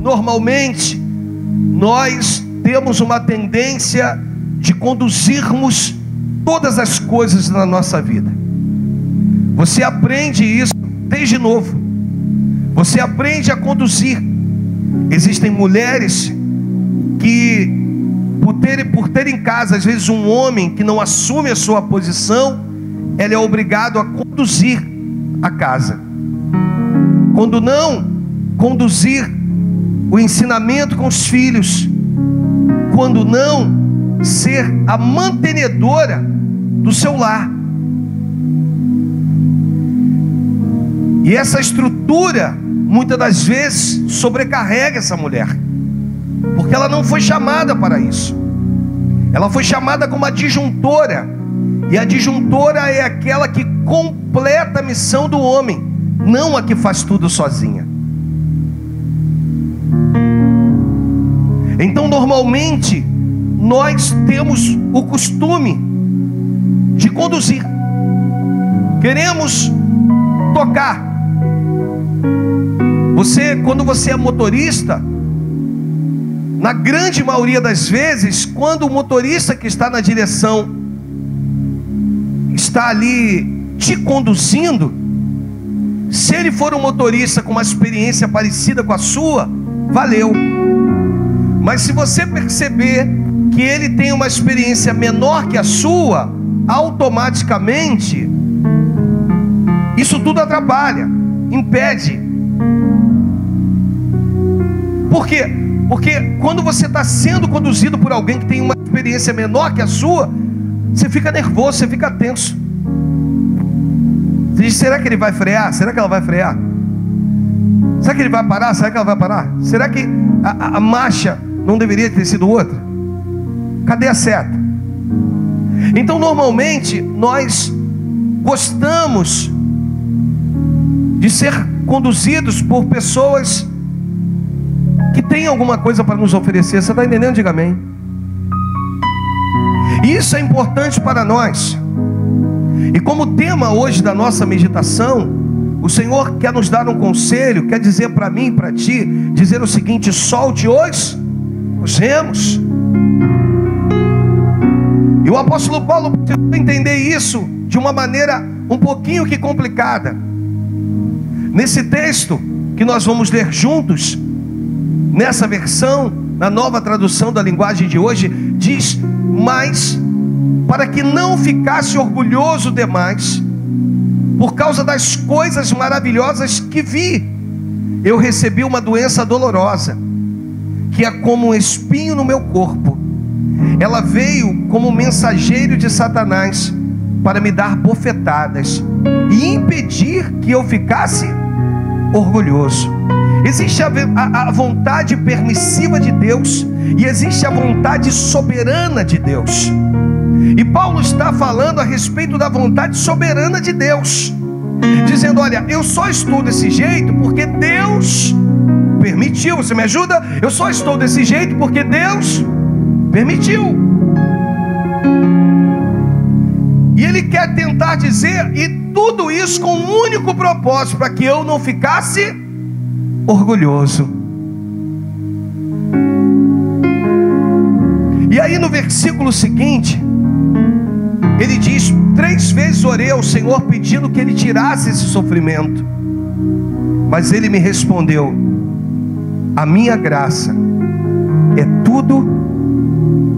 normalmente, nós temos uma tendência de conduzirmos todas as coisas na nossa vida. Você aprende isso desde novo. Você aprende a conduzir. Existem mulheres que, por ter em casa, às vezes, um homem que não assume a sua posição, ela é obrigada a conduzir a casa. Quando não conduzir o ensinamento com os filhos, quando não ser a mantenedora do seu lar. E essa estrutura, muitas das vezes, sobrecarrega essa mulher, porque ela não foi chamada para isso. Ela foi chamada como adjuntora, e a adjuntora é aquela que completa a missão do homem, não a que faz tudo sozinha. Então, normalmente, nós temos o costume de conduzir. Queremos tocar. Quando você é motorista, na grande maioria das vezes, quando o motorista que está na direção está ali te conduzindo, se ele for um motorista com uma experiência parecida com a sua, valeu. Mas se você perceber que ele tem uma experiência menor que a sua, automaticamente isso tudo atrapalha, impede. Por quê? Porque quando você está sendo conduzido por alguém que tem uma experiência menor que a sua, você fica nervoso, você fica tenso. Você diz: será que ele vai frear? Será que ela vai frear? Será que ele vai parar? Será que ela vai parar? Será que a marcha não deveria ter sido outra? Cadê a seta? Então, normalmente, nós gostamos de ser conduzidos por pessoas que têm alguma coisa para nos oferecer. Você está entendendo? Diga amém. Isso é importante para nós. E como tema hoje da nossa meditação, o Senhor quer nos dar um conselho, quer dizer para mim e para ti, dizer o seguinte: solte os remos. E o apóstolo Paulo precisa entender isso de uma maneira um pouquinho que complicada. Nesse texto que nós vamos ler juntos, nessa versão, na nova tradução da linguagem de hoje, diz: mas para que não ficasse orgulhoso demais, por causa das coisas maravilhosas que vi, eu recebi uma doença dolorosa, que é como um espinho no meu corpo. Ela veio como mensageiro de Satanás para me dar bofetadas e impedir que eu ficasse orgulhoso. Existe a vontade permissiva de Deus e existe a vontade soberana de Deus. E Paulo está falando a respeito da vontade soberana de Deus, dizendo: olha, eu só estou desse jeito porque Deus permitiu. Você me ajuda? Eu só estou desse jeito porque Deus permitiu. E ele quer tentar dizer, e tudo isso com um único propósito: para que eu não ficasse orgulhoso. E aí no versículo seguinte, ele diz: 3 vezes orei ao Senhor pedindo que Ele tirasse esse sofrimento, mas Ele me respondeu: a minha graça é tudo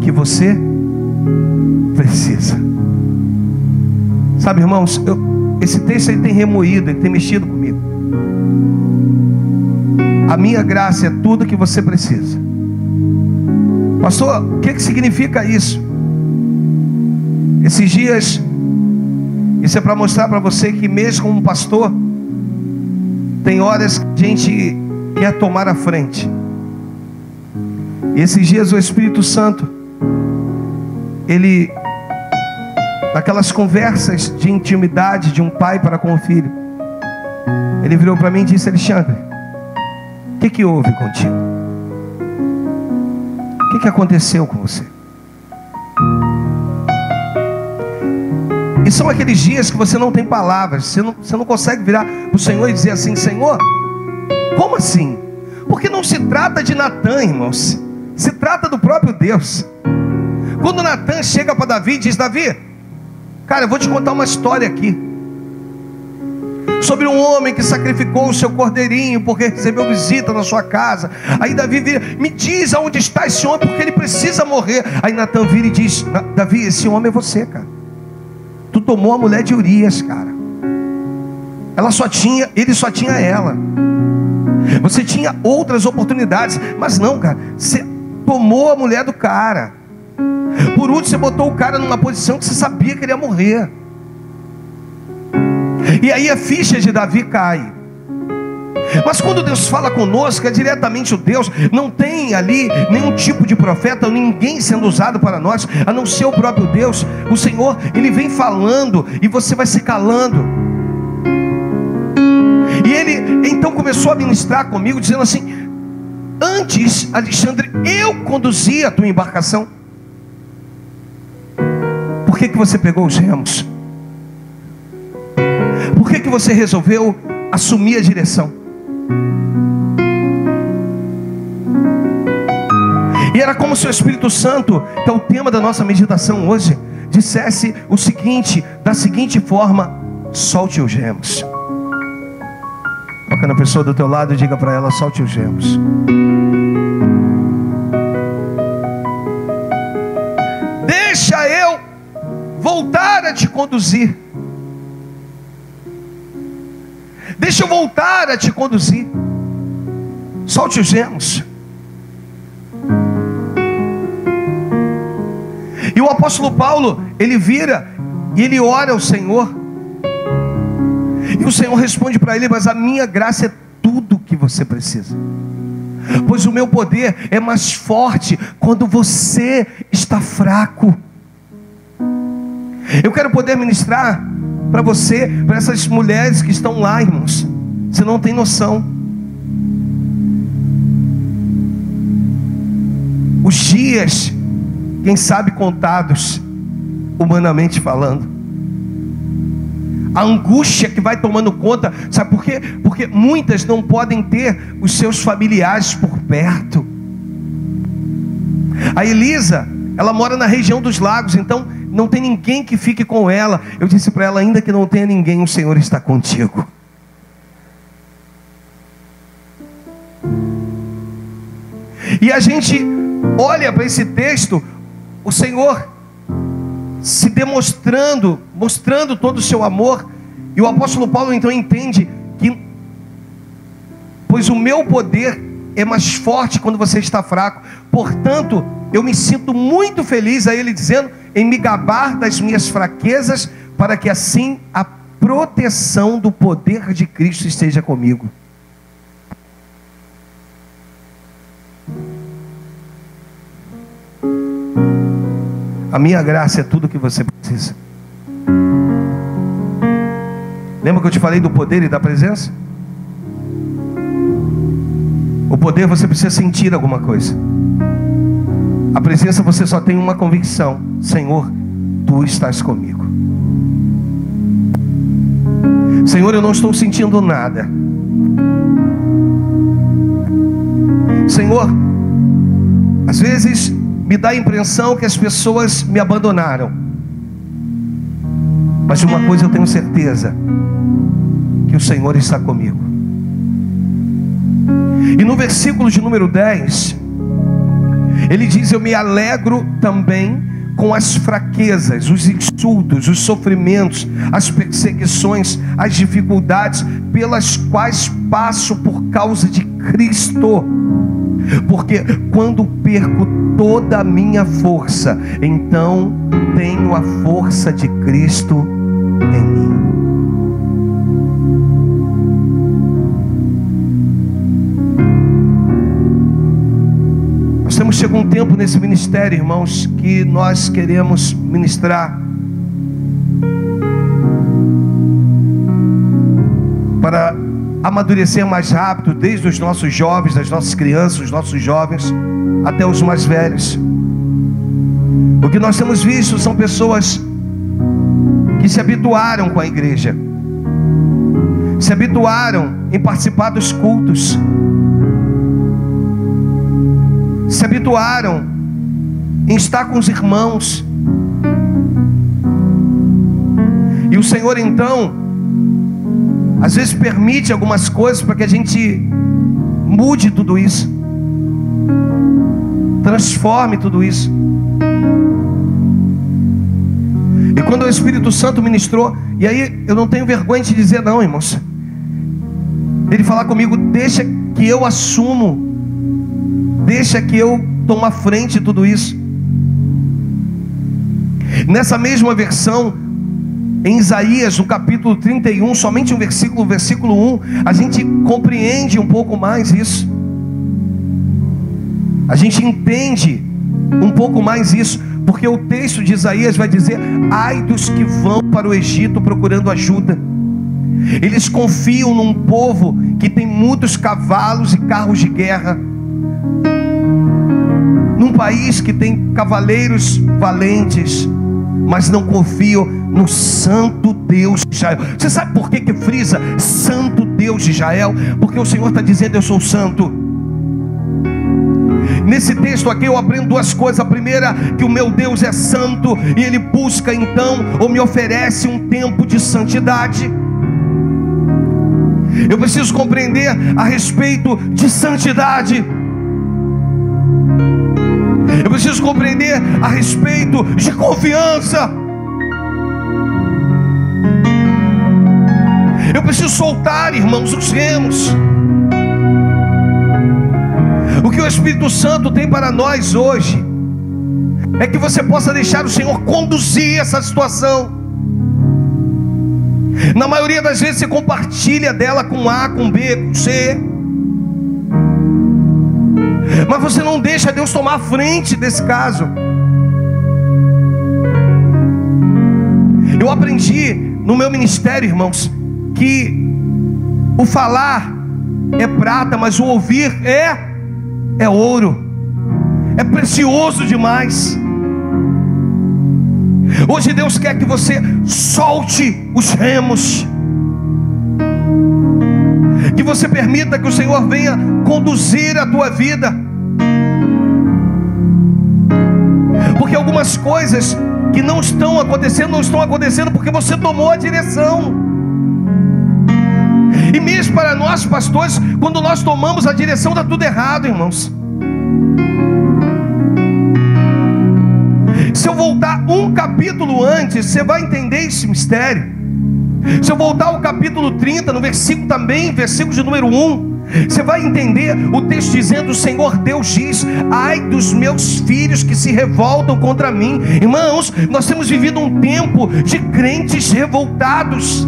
que você precisa. Sabe, irmãos, esse texto ele tem remoído, ele tem mexido comigo. A minha graça é tudo que você precisa. Pastor, o que significa isso? Esses dias, isso é para mostrar para você que mesmo como pastor, tem horas que a gente quer tomar a frente. E esses dias o Espírito Santo, ele, naquelas conversas de intimidade de um pai para com o filho, ele virou para mim e disse: Alexandre, o que houve contigo? O que aconteceu com você? E são aqueles dias que você não tem palavras, você não consegue virar para o Senhor e dizer assim: Senhor, como assim? Porque não se trata de Natã, irmãos, se trata do próprio Deus. Quando Natã chega para Davi e diz: Davi, cara, eu vou te contar uma história aqui sobre um homem que sacrificou o seu cordeirinho porque recebeu visita na sua casa. Aí Davi vira: me diz aonde está esse homem, porque ele precisa morrer. Aí Natã vira e diz: Davi, esse homem é você, cara. Tu tomou a mulher de Urias, cara. Ele só tinha ela. Você tinha outras oportunidades, mas não, cara, você tomou a mulher do cara. Por último, você botou o cara numa posição que você sabia que ele ia morrer. E aí a ficha de Davi cai. Mas quando Deus fala conosco, é diretamente o Deus. Não tem ali nenhum tipo de profeta ou ninguém sendo usado para nós, a não ser o próprio Deus. O Senhor, Ele vem falando e você vai se calando. E Ele então começou a ministrar comigo, dizendo assim: antes, Alexandre, eu conduzi a tua embarcação. Por que você pegou os remos? Por que você resolveu assumir a direção? E era como se o Espírito Santo, que é o tema da nossa meditação hoje, dissesse o seguinte, da seguinte forma: solte os remos. Toca na pessoa do teu lado e diga para ela: solte os remos. Deixa eu voltar a te conduzir. Deixa eu voltar a te conduzir. Solte os remos. E o apóstolo Paulo, ele vira e ele ora ao Senhor. E o Senhor responde para ele: mas a minha graça é tudo o que você precisa, pois o meu poder é mais forte quando você está fraco. Eu quero poder ministrar para você, para essas mulheres que estão lá, irmãos. Você não tem noção. Os dias, quem sabe contados, humanamente falando. A angústia que vai tomando conta, sabe por quê? Porque muitas não podem ter os seus familiares por perto. A Elisa, ela mora na região dos lagos, então não tem ninguém que fique com ela. Eu disse para ela: ainda que não tenha ninguém, o Senhor está contigo. E a gente olha para esse texto, o Senhor se demonstrando, mostrando todo o seu amor. E o apóstolo Paulo então entende que, pois o meu poder é mais forte quando você está fraco, portanto eu me sinto muito feliz, a ele dizendo, em me gabar das minhas fraquezas, para que assim a proteção do poder de Cristo esteja comigo. A minha graça é tudo o que você precisa. Lembra que eu te falei do poder e da presença? O poder você precisa sentir alguma coisa. A presença você só tem uma convicção: Senhor, Tu estás comigo. Senhor, eu não estou sentindo nada. Senhor, às vezes me dá a impressão que as pessoas me abandonaram, mas de uma coisa eu tenho certeza: que o Senhor está comigo. E no versículo de número 10, ele diz: eu me alegro também com as fraquezas, os insultos, os sofrimentos, as perseguições, as dificuldades pelas quais passo por causa de Cristo. Porque quando perco toda a minha força, então tenho a força de Cristo em mim. Nós temos chegado um tempo nesse ministério, irmãos, que nós queremos ministrar para amadurecer mais rápido, desde os nossos jovens, das nossas crianças, os nossos jovens, até os mais velhos. O que nós temos visto são pessoas que se habituaram com a igreja, se habituaram em participar dos cultos, se habituaram em estar com os irmãos. E o Senhor então, às vezes permite algumas coisas para que a gente mude tudo isso, transforme tudo isso. E quando o Espírito Santo ministrou, e aí eu não tenho vergonha de dizer não, irmãos, ele falar comigo: deixa que eu assumo, deixa que eu tomo a frente de tudo isso. Nessa mesma versão, em Isaías, no capítulo 31, somente um versículo, versículo 1, a gente compreende um pouco mais isso. A gente entende um pouco mais isso, porque o texto de Isaías vai dizer: ai dos que vão para o Egito procurando ajuda. Eles confiam num povo que tem muitos cavalos e carros de guerra, num país que tem cavaleiros valentes, mas não confiam no Santo Deus de Israel. Você sabe por que frisa Santo Deus de Israel? Porque o Senhor está dizendo: eu sou santo. Nesse texto aqui eu aprendo duas coisas. A primeira, que o meu Deus é santo, e Ele busca então, ou me oferece um tempo de santidade. Eu preciso compreender a respeito de santidade. Eu preciso compreender a respeito de confiança. Eu preciso soltar, irmãos, os remos. O que o Espírito Santo tem para nós hoje é que você possa deixar o Senhor conduzir essa situação. Na maioria das vezes você compartilha dela com A, com B, com C, mas você não deixa Deus tomar a frente desse caso. Eu aprendi no meu ministério, irmãos, que o falar é prata, mas o ouvir é ouro, é precioso demais. Hoje Deus quer que você solte os remos, que você permita que o Senhor venha conduzir a tua vida, porque algumas coisas que não estão acontecendo porque você tomou a direção. E mesmo para nós pastores, quando nós tomamos a direção, dá tudo errado, irmãos. Se eu voltar um capítulo antes, você vai entender esse mistério. Se eu voltar ao capítulo 30, no versículo também, versículo de número 1, você vai entender o texto dizendo: o Senhor Deus diz: ai dos meus filhos que se revoltam contra mim. Irmãos, nós temos vivido um tempo de crentes revoltados.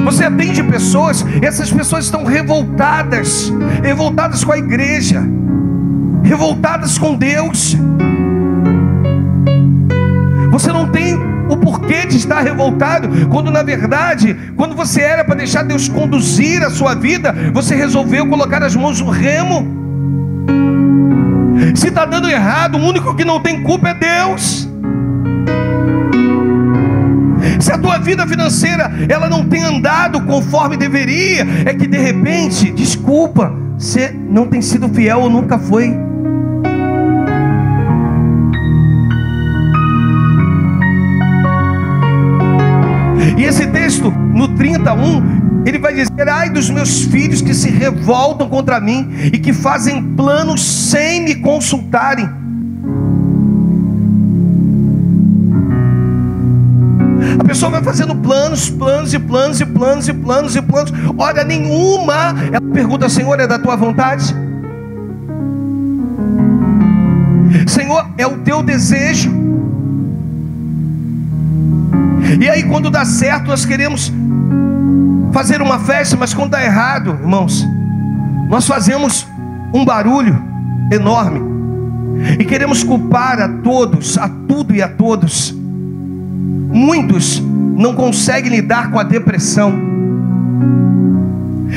Você atende pessoas, essas pessoas estão revoltadas com a igreja, revoltadas com Deus. Você não tem o porquê de estar revoltado, quando na verdade, quando você era para deixar Deus conduzir a sua vida, você resolveu colocar as mãos no remo. Se está dando errado, o único que não tem culpa é Deus. Se a tua vida financeira ela não tem andado conforme deveria, é que de repente, desculpa, você não tem sido fiel ou nunca foi. E esse texto, no 31, ele vai dizer: ai dos meus filhos que se revoltam contra mim e que fazem planos sem me consultarem. A pessoa vai fazendo planos. Hora nenhuma ela pergunta: Senhor, é da tua vontade? Senhor, é o teu desejo? E aí quando dá certo, nós queremos fazer uma festa, mas quando dá errado, irmãos, nós fazemos um barulho enorme e queremos culpar a todos, a tudo e a todos. Muitos não conseguem lidar com a depressão.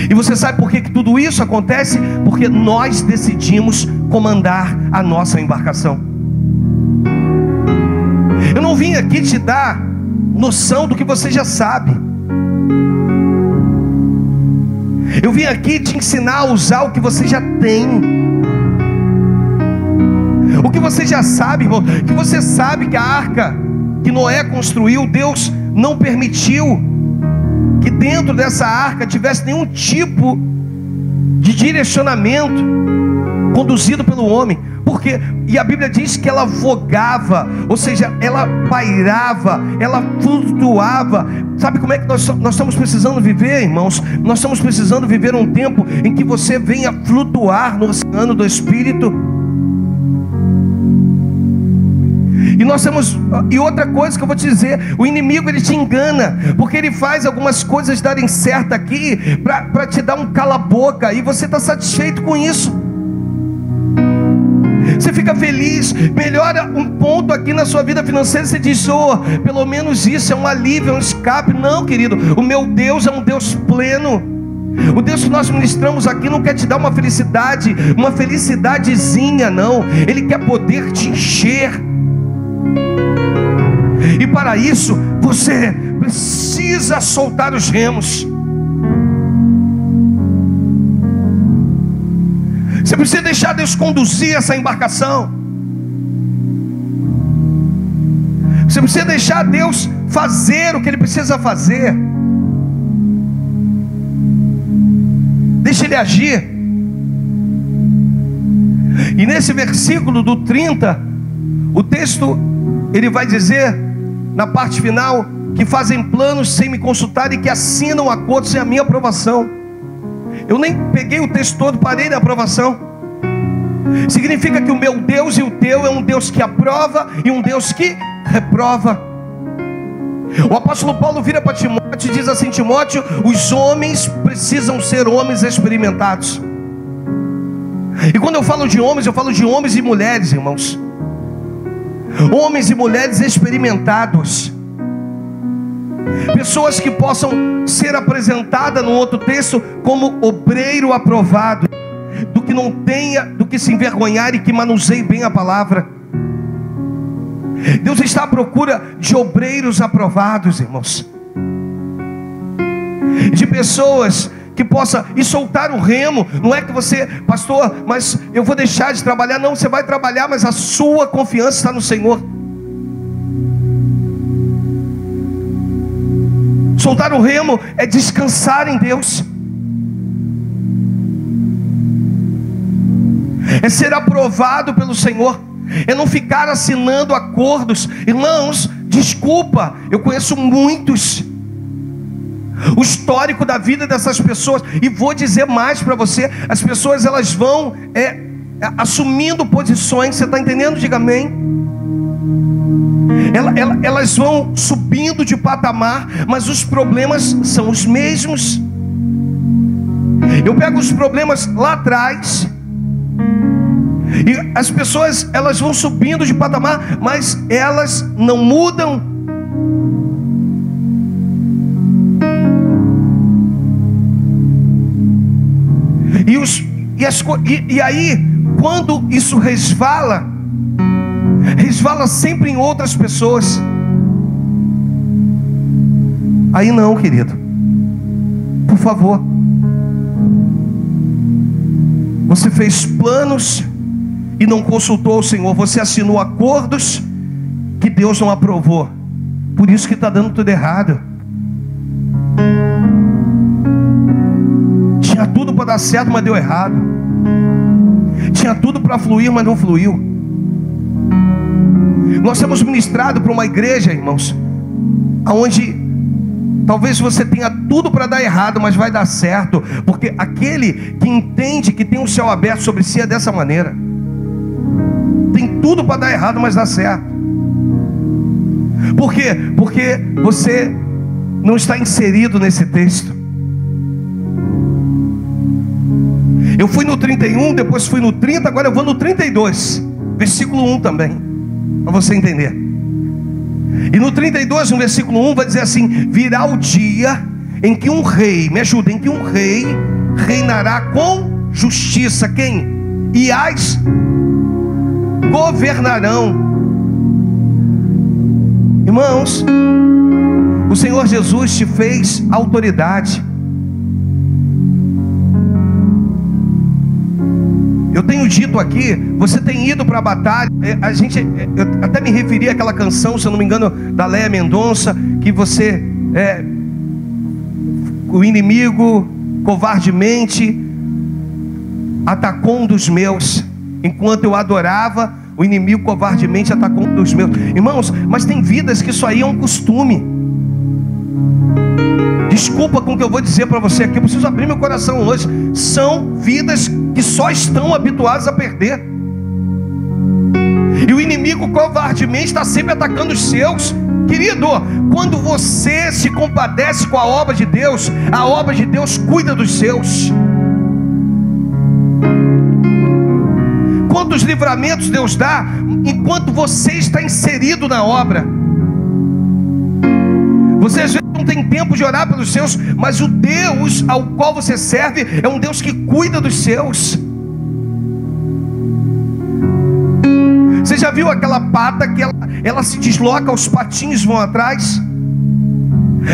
E você sabe por que tudo isso acontece? Porque nós decidimos comandar a nossa embarcação. Eu não vim aqui te dar noção do que você já sabe. Eu vim aqui te ensinar a usar o que você já tem. Porque você já sabe, irmão, que você sabe que a arca que Noé construiu, Deus não permitiu que dentro dessa arca tivesse nenhum tipo de direcionamento conduzido pelo homem. Porque, e a Bíblia diz que ela vogava, ou seja, ela pairava, ela flutuava. Sabe como é que nós estamos precisando viver, irmãos? Nós estamos precisando viver um tempo em que você venha flutuar no oceano do Espírito. E nós temos, e outra coisa que eu vou te dizer, o inimigo ele te engana, porque ele faz algumas coisas darem certo aqui, para te dar um cala-boca, e você está satisfeito com isso. Você fica feliz, melhora um ponto aqui na sua vida financeira, você diz, oh, pelo menos isso é um alívio, é um escape. Não, querido, o meu Deus é um Deus pleno. O Deus que nós ministramos aqui não quer te dar uma felicidade, uma felicidadezinha, não. Ele quer poder te encher. E para isso, você precisa soltar os remos. Você precisa deixar Deus conduzir essa embarcação. Você precisa deixar Deus fazer o que Ele precisa fazer. Deixa Ele agir. E nesse versículo do 30, o texto, ele vai dizer, na parte final, que fazem planos sem me consultar e que assinam acordos sem a minha aprovação. Eu nem peguei o texto todo, parei na aprovação. Significa que o meu Deus e o teu é um Deus que aprova e um Deus que reprova. O apóstolo Paulo vira para Timóteo e diz assim: Timóteo, os homens precisam ser homens experimentados. E quando eu falo de homens, eu falo de homens e mulheres, irmãos. Homens e mulheres experimentados. Pessoas que possam ser apresentadas no outro texto como obreiro aprovado, do que não tenha, do que se envergonhar e que manuseie bem a palavra. Deus está à procura de obreiros aprovados, irmãos, de pessoas que possam ir soltar o remo. Não é que você, pastor, mas eu vou deixar de trabalhar. Não, você vai trabalhar, mas a sua confiança está no Senhor. Soltar o remo é descansar em Deus, é ser aprovado pelo Senhor, é não ficar assinando acordos. Irmãos, desculpa, eu conheço muitos, o histórico da vida dessas pessoas, e vou dizer mais para você: as pessoas elas vão assumindo posições, você está entendendo? Diga amém. Elas vão subindo de patamar, mas os problemas são os mesmos. Eu pego os problemas lá atrás, e as pessoas elas vão subindo de patamar, mas elas não mudam. E aí, quando isso resvala sempre em outras pessoas. Aí não, querido, por favor. Você fez planos e não consultou o Senhor. Você assinou acordos que Deus não aprovou. Por isso que está dando tudo errado. Tinha tudo para dar certo, mas deu errado. Tinha tudo para fluir, mas não fluiu. Nós temos ministrado para uma igreja, irmãos, onde talvez você tenha tudo para dar errado, mas vai dar certo, porque aquele que entende que tem o céu aberto sobre si é dessa maneira. Tem tudo para dar errado, mas dá certo. Por quê? Porque você não está inserido nesse texto. Eu fui no 31, depois fui no 30, agora eu vou no 32, versículo 1 também, para você entender. E no 32, no versículo 1, vai dizer assim: virá o dia em que um rei, me ajuda, em que um rei reinará com justiça. Quem? E as governarão. Irmãos, o Senhor Jesus te fez autoridade. Eu tenho dito aqui, você tem ido para a batalha. Eu até me referi àquela canção, se eu não me engano, da Léa Mendonça, que você o inimigo covardemente atacou um dos meus. Enquanto eu adorava, o inimigo covardemente atacou um dos meus. Irmãos, mas tem vidas que isso aí é um costume. Desculpa com o que eu vou dizer para você aqui, eu preciso abrir meu coração hoje. São vidas que só estão habituadas a perder. E o inimigo covardemente está sempre atacando os seus. Querido, quando você se compadece com a obra de Deus cuida dos seus. Quantos livramentos Deus dá enquanto você está inserido na obra. Você às vezes não tem tempo de orar pelos seus, mas o Deus ao qual você serve é um Deus que cuida dos seus. Você já viu aquela pata que ela se desloca, os patinhos vão atrás?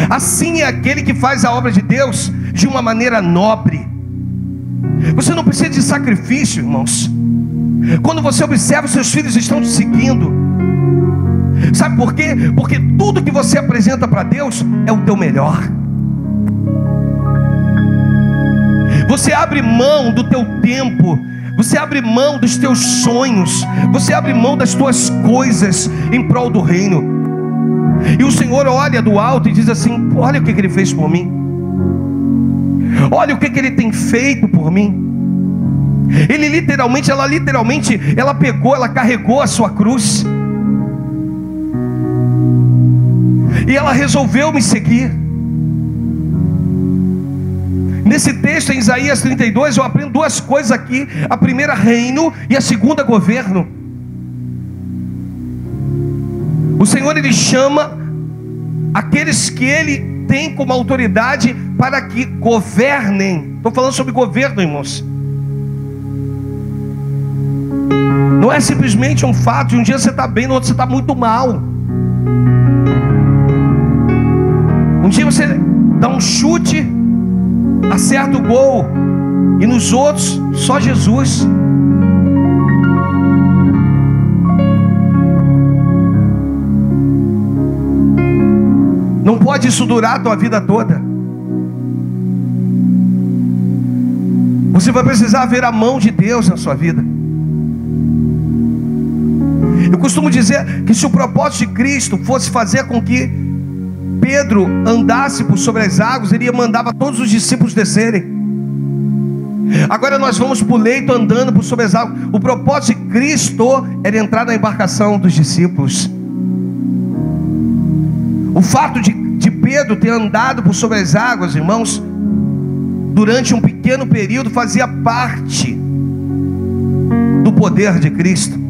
Assim é aquele que faz a obra de Deus de uma maneira nobre. Você não precisa de sacrifício, irmãos. Quando você observa, seus filhos estão te seguindo. Sabe por quê? Porque tudo que você apresenta para Deus é o teu melhor. Você abre mão do teu tempo, você abre mão dos teus sonhos, você abre mão das tuas coisas em prol do reino. E o Senhor olha do alto e diz assim: olha o que Ele fez por mim, olha o que Ele tem feito por mim. Ela pegou, ela carregou a sua cruz, e ela resolveu me seguir. Nesse texto em Isaías 32 eu aprendo duas coisas aqui: a primeira, reino, e a segunda, governo. O Senhor, Ele chama aqueles que Ele tem como autoridade para que governem. Estou falando sobre governo, irmãos. Não é simplesmente um fato de um dia você está bem, no outro você está muito mal. Um dia você dá um chute, acerta o gol, e nos outros só Jesus. Não pode isso durar a tua vida toda. Você vai precisar ver a mão de Deus na sua vida. Eu costumo dizer que se o propósito de Cristo fosse fazer com que Pedro andasse por sobre as águas, ele mandava todos os discípulos descerem. Agora nós vamos para o leito andando por sobre as águas. O propósito de Cristo era entrar na embarcação dos discípulos. O fato de Pedro ter andado por sobre as águas, irmãos, durante um pequeno período, fazia parte do poder de Cristo.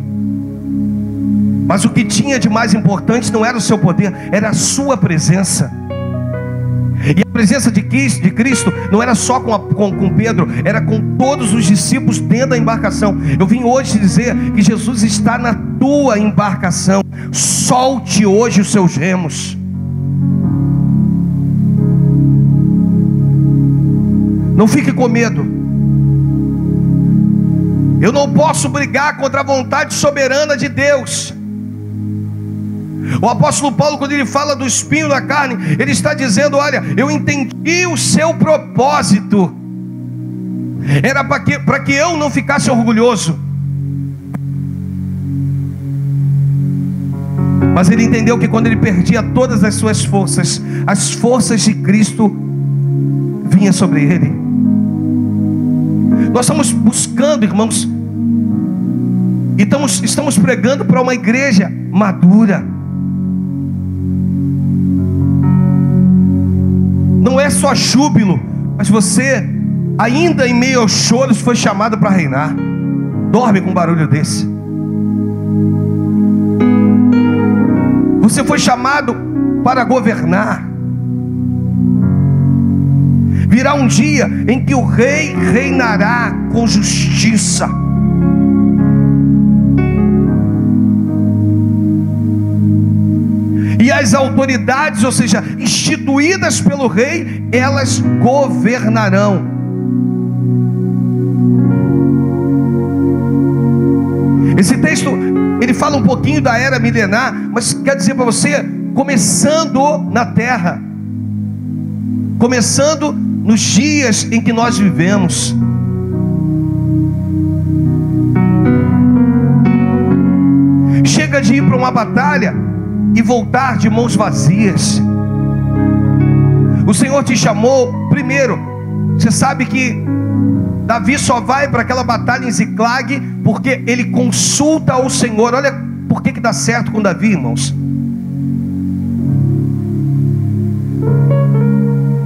Mas o que tinha de mais importante não era o seu poder, era a sua presença. E a presença de Cristo não era só com Pedro, era com todos os discípulos dentro da embarcação. Eu vim hoje dizer que Jesus está na tua embarcação. Solte hoje os seus remos. Não fique com medo. Eu não posso brigar contra a vontade soberana de Deus. O apóstolo Paulo, quando ele fala do espinho da carne, ele está dizendo: olha, eu entendi o seu propósito. Era para que eu não ficasse orgulhoso. Mas ele entendeu que quando ele perdia todas as suas forças, as forças de Cristo vinham sobre ele. Nós estamos buscando, irmãos, e estamos pregando para uma igreja madura. Não é só júbilo, mas você, ainda em meio aos choros, foi chamado para reinar. Dorme com um barulho desse. Você foi chamado para governar. Virá um dia em que o rei reinará com justiça. E as autoridades, ou seja, instituídas pelo rei, elas governarão. Esse texto, ele fala um pouquinho da era milenar, mas quer dizer para você, começando na terra, começando nos dias em que nós vivemos. Chega de ir para uma batalha e voltar de mãos vazias. O Senhor te chamou. Primeiro, você sabe que Davi só vai para aquela batalha em Ziclag porque ele consulta ao Senhor. Olha por que dá certo com Davi, irmãos.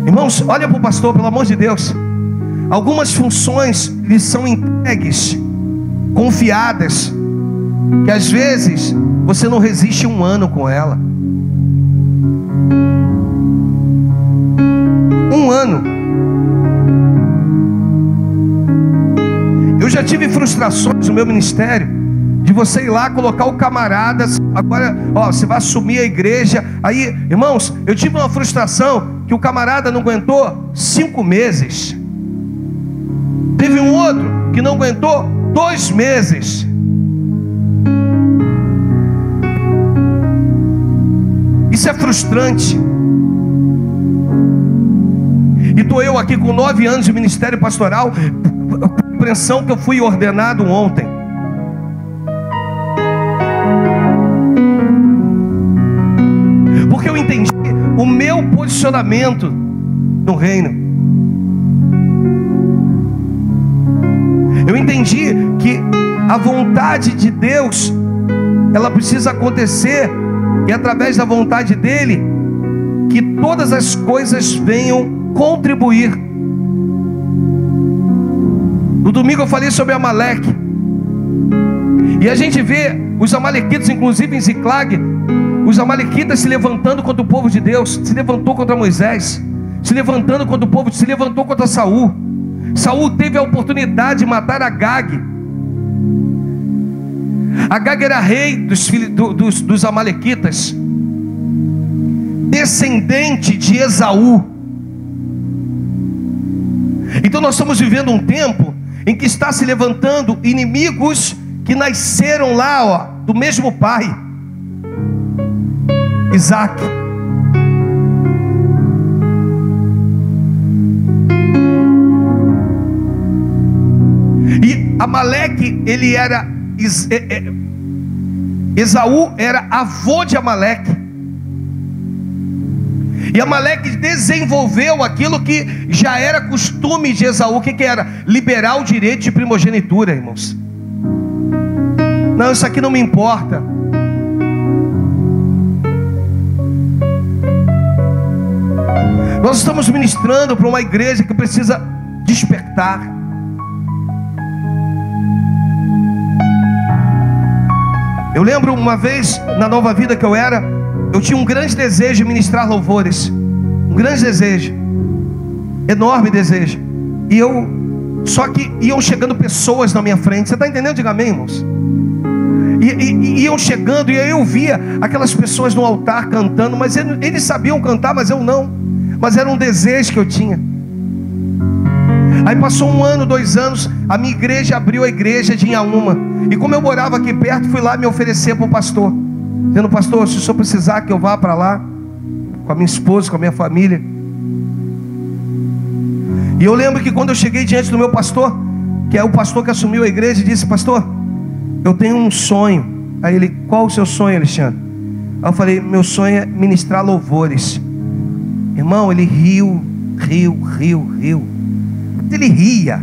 Irmãos, olha para o pastor, pelo amor de Deus. Algumas funções lhe são entregues, confiadas, que às vezes você não resiste um ano com ela. Um ano. Eu já tive frustrações no meu ministério, de você ir lá colocar o camarada, agora, ó, você vai assumir a igreja. Aí, irmãos, eu tive uma frustração que o camarada não aguentou 5 meses. Teve um outro que não aguentou 2 meses. Isso é frustrante. E estou eu aqui com 9 anos de ministério pastoral, a impressão que eu fui ordenado ontem. Porque eu entendi o meu posicionamento no reino. Eu entendi que a vontade de Deus, ela precisa acontecer, e através da vontade dele, que todas as coisas venham contribuir. No domingo eu falei sobre Amaleque, e a gente vê os amalequitas, inclusive em Ziclag, os amalequitas se levantando contra o povo de Deus. Se levantou contra Moisés, se levantando contra o povo, se levantou contra Saul. Saul teve a oportunidade de matar Agag. Agag era rei dos amalequitas, descendente de Esaú. Então nós estamos vivendo um tempo em que está se levantando inimigos que nasceram lá, ó, do mesmo pai, Isaac. E Amaleque, ele era Esaú era avô de Amaleque. E Amaleque desenvolveu aquilo que já era costume de Esaú. O que era? Liberar o direito de primogenitura, irmãos. Não, isso aqui não me importa. Nós estamos ministrando para uma igreja que precisa despertar. Eu lembro uma vez, na Nova Vida que eu tinha um grande desejo de ministrar louvores. Um grande desejo. Enorme desejo. Só que iam chegando pessoas na minha frente. Você está entendendo? Diga amém, irmãos. Iam chegando e eu via aquelas pessoas no altar cantando. Mas eles sabiam cantar, mas eu não. Mas era um desejo que eu tinha. Aí passou 1 ano, 2 anos, a minha igreja abriu a igreja de Inhaúma. E como eu morava aqui perto, fui lá me oferecer para o pastor, dizendo: pastor, se o senhor precisar que eu vá para lá, com a minha esposa, com a minha família. E eu lembro que quando eu cheguei diante do meu pastor, que é o pastor que assumiu a igreja, disse: pastor, eu tenho um sonho. Aí ele: qual o seu sonho, Alexandre? Aí eu falei: meu sonho é ministrar louvores. Irmão, ele riu. Ele ria.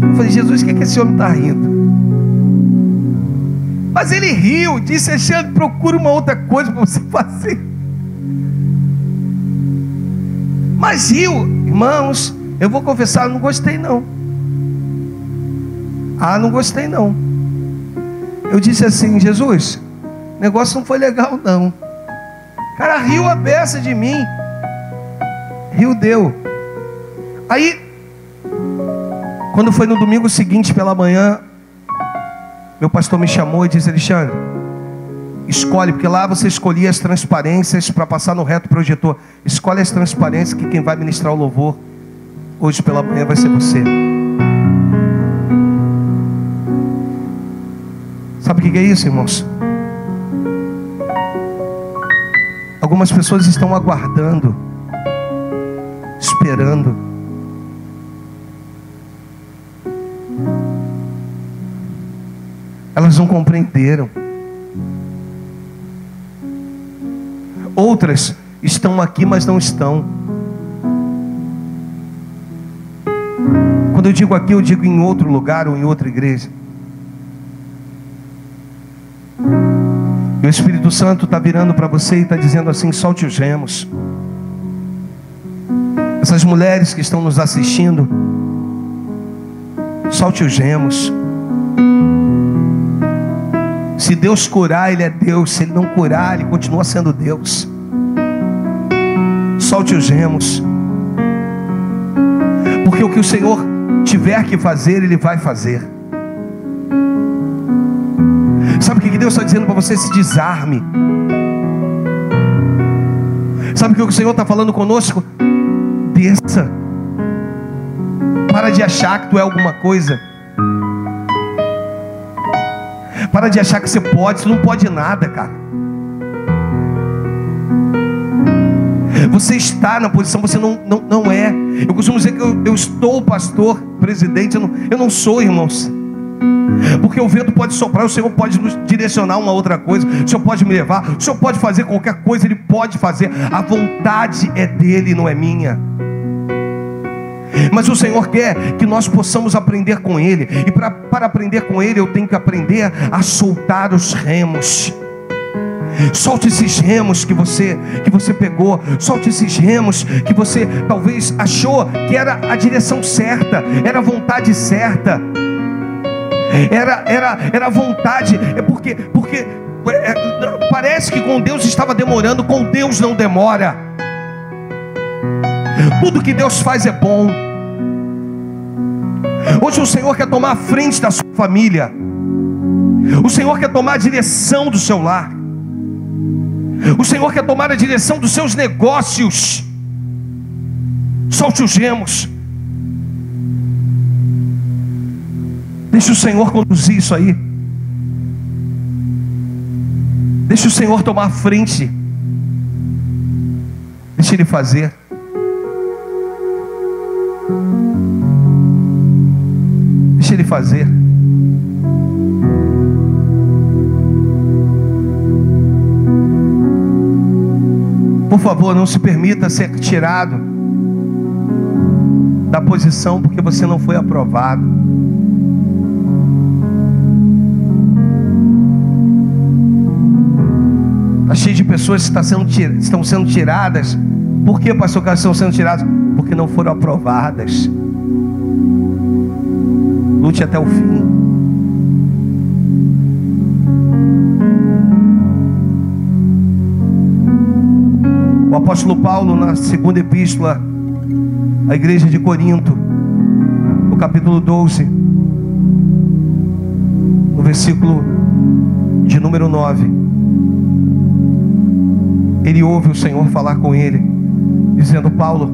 Eu falei: Jesus, o que esse homem está rindo? Mas ele riu, disse: Alexandre, procura uma outra coisa para você fazer. Mas riu. Irmãos, eu vou confessar, não gostei não. Não gostei não. Eu disse assim: Jesus, o negócio não foi legal não. O cara riu a beça de mim. Riu, deu. Aí, quando foi no domingo seguinte pela manhã, meu pastor me chamou e disse: Alexandre, escolhe, porque lá você escolhia as transparências para passar no reto projetor. Escolhe as transparências, que quem vai ministrar o louvor hoje pela manhã vai ser você. Sabe o que é isso, irmãos? Algumas pessoas estão aguardando, esperando. Elas não compreenderam. Outras estão aqui, mas não estão. Quando eu digo aqui, eu digo em outro lugar ou em outra igreja. E o Espírito Santo está virando para você e está dizendo assim: solte os remos. Essas mulheres que estão nos assistindo, solte os remos. Se Deus curar, Ele é Deus. Se Ele não curar, Ele continua sendo Deus. Solte os remos. Porque o que o Senhor tiver que fazer, Ele vai fazer. Sabe o que Deus está dizendo para você? Se desarme. Sabe o que o Senhor está falando conosco? Desça. Para de achar que tu é alguma coisa. Para de achar que você pode. Você não pode nada, cara. Você está na posição, você não é. Eu costumo dizer que eu estou pastor, presidente. Eu não sou, irmãos. Porque o vento pode soprar, o Senhor pode nos direcionar uma outra coisa, o Senhor pode me levar, o Senhor pode fazer qualquer coisa, Ele pode fazer. A vontade é dEle, não é minha. Mas o Senhor quer que nós possamos aprender com Ele. E para aprender com Ele, eu tenho que aprender a soltar os remos. Solte esses remos que você pegou. Solte esses remos que você talvez achou que era a direção certa, era a vontade certa, era a vontade. Porque parece que com Deus estava demorando. Com Deus não demora. Tudo que Deus faz é bom. Hoje o Senhor quer tomar a frente da sua família. O Senhor quer tomar a direção do seu lar. O Senhor quer tomar a direção dos seus negócios. Solte os remos. Deixa o Senhor conduzir isso aí. Deixa o Senhor tomar a frente. Deixa Ele fazer. Deixa Ele fazer. Por favor, não se permita ser tirado da posição porque você não foi aprovado. Está cheio de pessoas que estão sendo tiradas. Por que, pastor, que elas estão sendo tiradas? Porque não foram aprovadas. Lute até o fim. O apóstolo Paulo, na segunda epístola à igreja de Corinto, no capítulo 12, no versículo de número 9, ele ouve o Senhor falar com ele, dizendo: Paulo,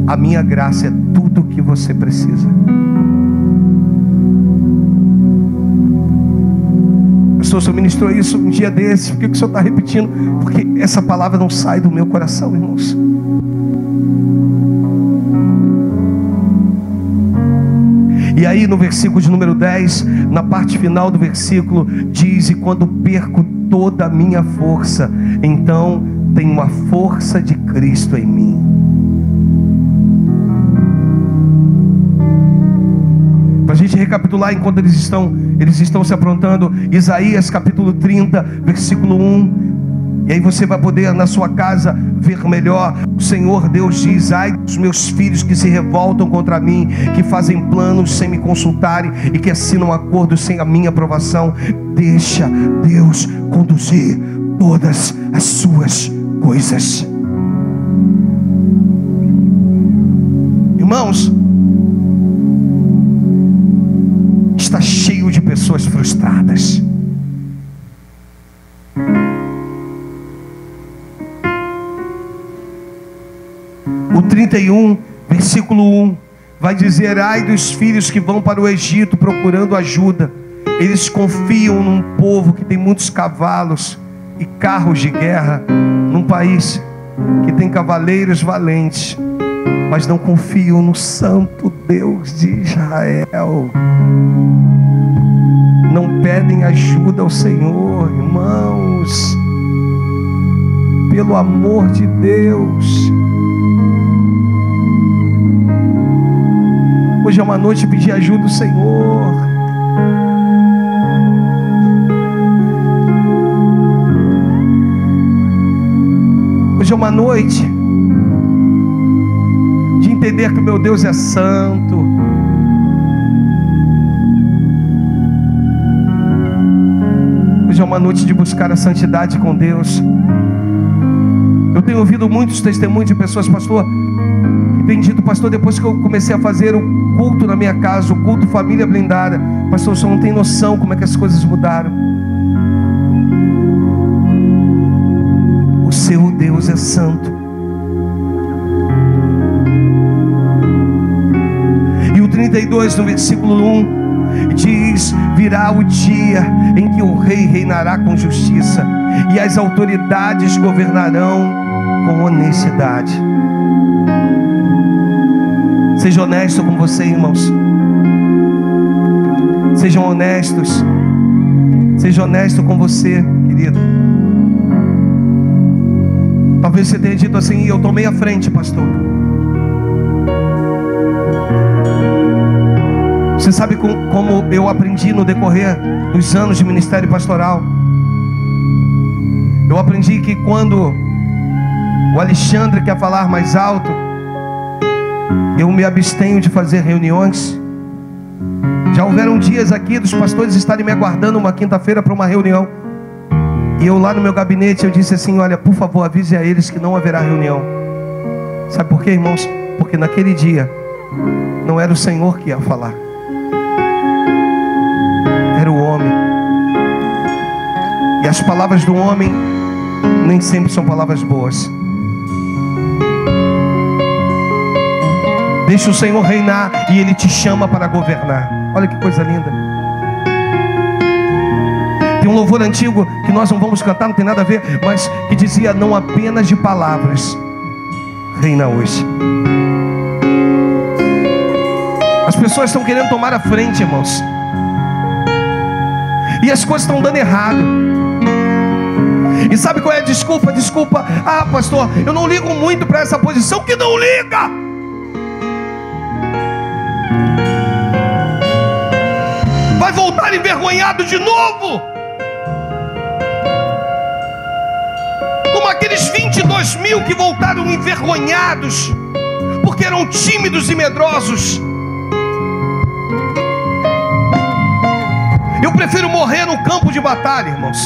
a minha graça é tudo o que você precisa. Pastor, o senhor ministrou isso um dia desse. Por que o senhor está repetindo? Porque essa palavra não sai do meu coração, irmãos. E aí no versículo de número 10, na parte final do versículo, diz: e quando perco toda a minha força, então tenho a força de Cristo em mim. Para a gente recapitular enquanto eles estão se aprontando, Isaías capítulo 30, versículo 1. E aí você vai poder na sua casa ver melhor. O Senhor Deus diz: ai dos meus filhos que se revoltam contra mim, que fazem planos sem me consultarem e que assinam acordos sem a minha aprovação. Deixa Deus conduzir todas as suas coisas. Irmãos, está cheio de pessoas frustradas. O 31, versículo 1, vai dizer: ai dos filhos que vão para o Egito procurando ajuda, Eles confiam num povo que tem muitos cavalos e carros de guerra, num país que tem cavaleiros valentes, mas não confiam no Santo Deus de Israel. Não pedem ajuda ao Senhor, irmãos. Pelo amor de Deus. Hoje é uma noite de pedir ajuda ao Senhor. Hoje é uma noite de entender que o meu Deus é santo. Hoje é uma noite de buscar a santidade com Deus. Eu tenho ouvido muitos testemunhos de pessoas, pastor, que têm dito: pastor, depois que eu comecei a fazer o culto na minha casa, o culto família blindada, pastor, o senhor não tem noção como é que as coisas mudaram. O seu Deus é santo. E o 32 no versículo 1 diz: virá o dia em que o rei reinará com justiça e as autoridades governarão com honestidade. Seja honesto com você, irmãos. Sejam honestos. Seja honesto com você, querido. Talvez você tenha dito assim: eu tomei a frente, pastor. Você sabe como eu aprendi no decorrer dos anos de ministério pastoral? Eu aprendi que quando o Alexandre quer falar mais alto, eu me abstenho de fazer reuniões. Já houveram dias aqui dos pastores estarem me aguardando uma quinta-feira para uma reunião, e eu lá no meu gabinete eu disse assim: olha, por favor, avise a eles que não haverá reunião. Sabe por quê, irmãos? Porque naquele dia não era o Senhor que ia falar, era o homem. E as palavras do homem nem sempre são palavras boas. Deixa o Senhor reinar e Ele te chama para governar. Olha que coisa linda. Tem um louvor antigo que nós não vamos cantar, não tem nada a ver, mas que dizia: não apenas de palavras reina hoje. As pessoas estão querendo tomar a frente, irmãos, e as coisas estão dando errado. E sabe qual é a desculpa? Desculpa: ah, pastor, eu não ligo muito para essa posição. Que não liga! Vai voltar envergonhado de novo, como aqueles 22 mil que voltaram envergonhados porque eram tímidos e medrosos. Eu prefiro morrer no campo de batalha, irmãos.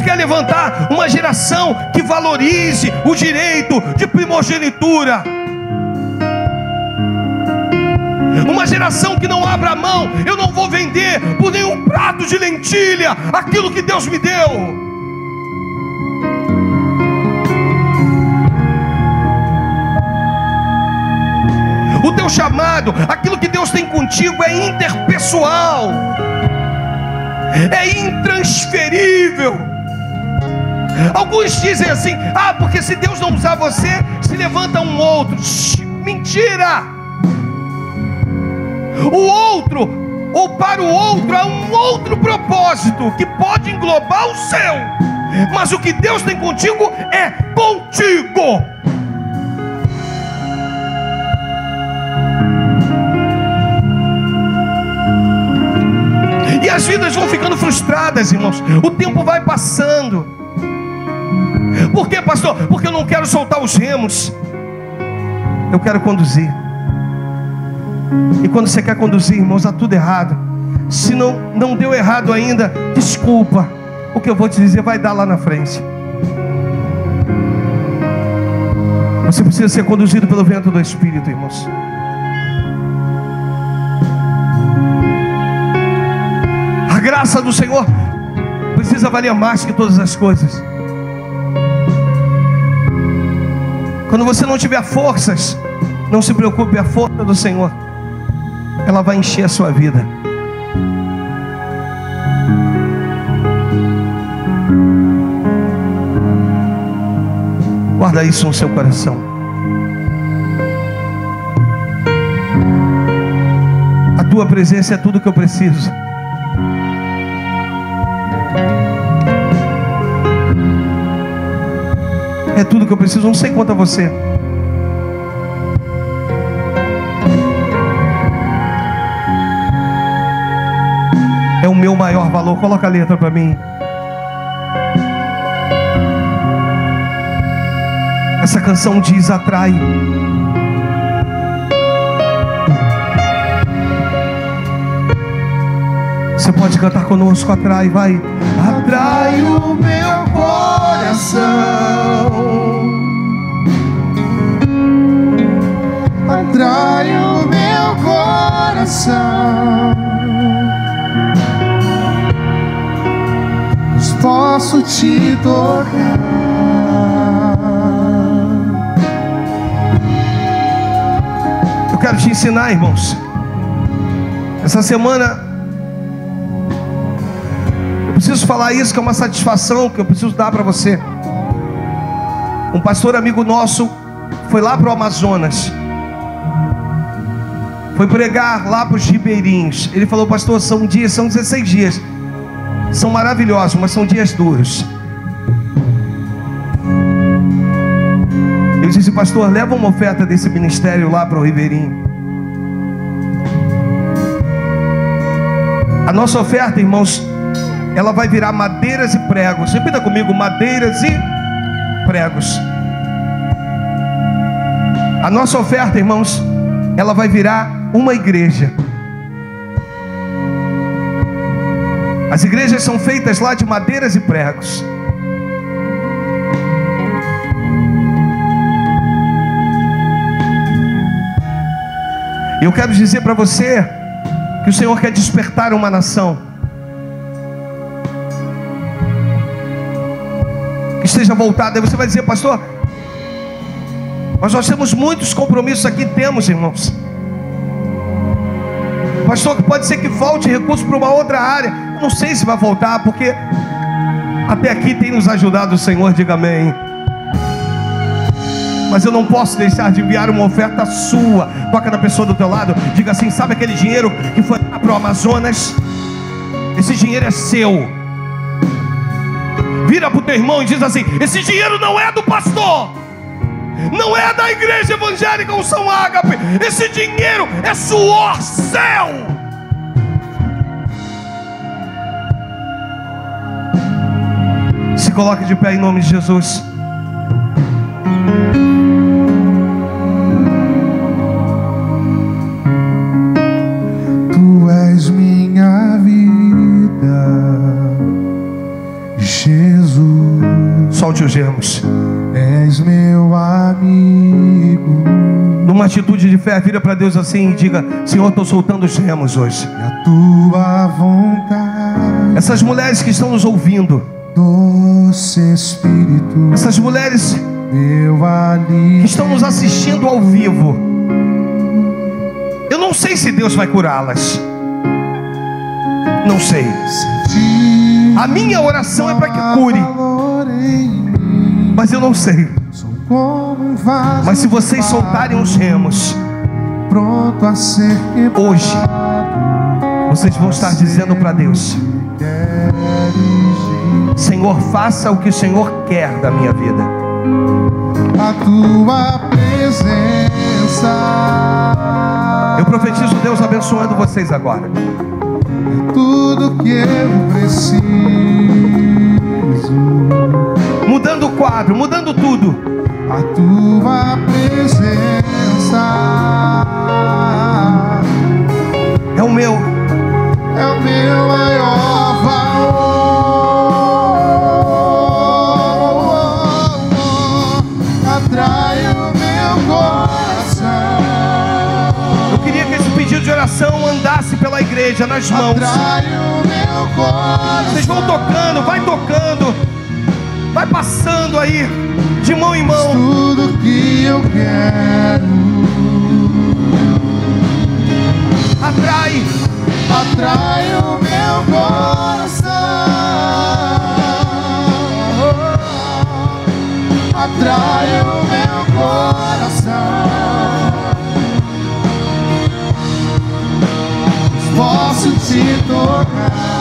Quer levantar uma geração que valorize o direito de primogenitura, uma geração que não abra a mão. Eu não vou vender por nenhum prato de lentilha aquilo que Deus me deu. O teu chamado, aquilo que Deus tem contigo, é interpessoal, é intransferível. Alguns dizem assim: ah, porque se Deus não usar você, se levanta um outro. Mentira! O outro, ou para o outro, há um outro propósito que pode englobar o seu, mas o que Deus tem contigo é contigo. E as vidas vão ficando frustradas, irmãos. O tempo vai passando. Por quê, pastor? Porque eu não quero soltar os remos, eu quero conduzir. E quando você quer conduzir, irmãos, está tudo errado. Se não deu errado ainda, desculpa. O que eu vou te dizer vai dar lá na frente. Você precisa ser conduzido pelo vento do Espírito, irmãos. A graça do Senhor precisa valer mais que todas as coisas. Quando você não tiver forças, não se preocupe, a força do Senhor ela vai encher a sua vida. Guarda isso no seu coração. A tua presença é tudo que eu preciso. É tudo que eu preciso. Não sei quanto a você. É o meu maior valor. Coloca a letra para mim. Essa canção diz: atrai. Você pode cantar conosco. Atrai, vai. Atrai o meu coração, atrai o meu coração. Mas posso te tocar. Eu quero te ensinar, irmãos. Essa semana eu preciso falar isso, que é uma satisfação que eu preciso dar para você. Um pastor amigo nosso foi lá para o Amazonas, foi pregar lá para os ribeirinhos. Ele falou: pastor, são 16 dias, são maravilhosos, mas são dias duros. Eu disse: pastor, leva uma oferta desse ministério lá para o ribeirinho. A nossa oferta, irmãos, ela vai virar madeiras e pregos. Repita comigo: madeiras e pregos. A nossa oferta, irmãos, ela vai virar uma igreja. As igrejas são feitas lá de madeiras e pregos. E eu quero dizer para você que o Senhor quer despertar uma nação que esteja voltada. Aí você vai dizer: pastor, mas nós temos muitos compromissos aqui. Temos, irmãos. Pastor, que pode ser que falte recurso para uma outra área. Eu não sei se vai voltar, porque até aqui tem nos ajudado o Senhor. Diga amém. Mas eu não posso deixar de enviar uma oferta sua. Toca na pessoa do teu lado, diga assim: sabe aquele dinheiro que foi lá para o Amazonas? Esse dinheiro é seu. Vira para o teu irmão e diz assim: esse dinheiro não é do pastor, não é da igreja evangélica Unção Ágape. Esse dinheiro é suor seu. Se coloque de pé em nome de Jesus. Tu és minha vida, Jesus. Solte os remos. És meu amigo. Numa atitude de fé, vira para Deus assim e diga: Senhor, estou soltando os remos hoje. E a tua vontade. Essas mulheres que estão nos ouvindo, Doce Espírito. essas mulheres meu alívio, que estão nos assistindo ao vivo, eu não sei se Deus vai curá-las. Não sei. A minha oração é para que cure, mas eu não sei. Mas se vocês soltarem os remos pronto a ser hoje, vocês vão estar dizendo para Deus: Senhor, faça o que o Senhor quer da minha vida. A tua presença. Eu profetizo Deus abençoando vocês agora. É tudo que eu preciso. Mudando o quadro, mudando tudo. A tua presença É o meu maior valor. Atrai o meu coração. Eu queria que esse pedido de oração andasse pela igreja nas mãos. Atrai o meu coração. Vocês vão tocando, vai tocando, vai passando aí de mão em mão. Tudo que eu quero. atrai o meu coração, atrai o meu coração. Posso te tocar.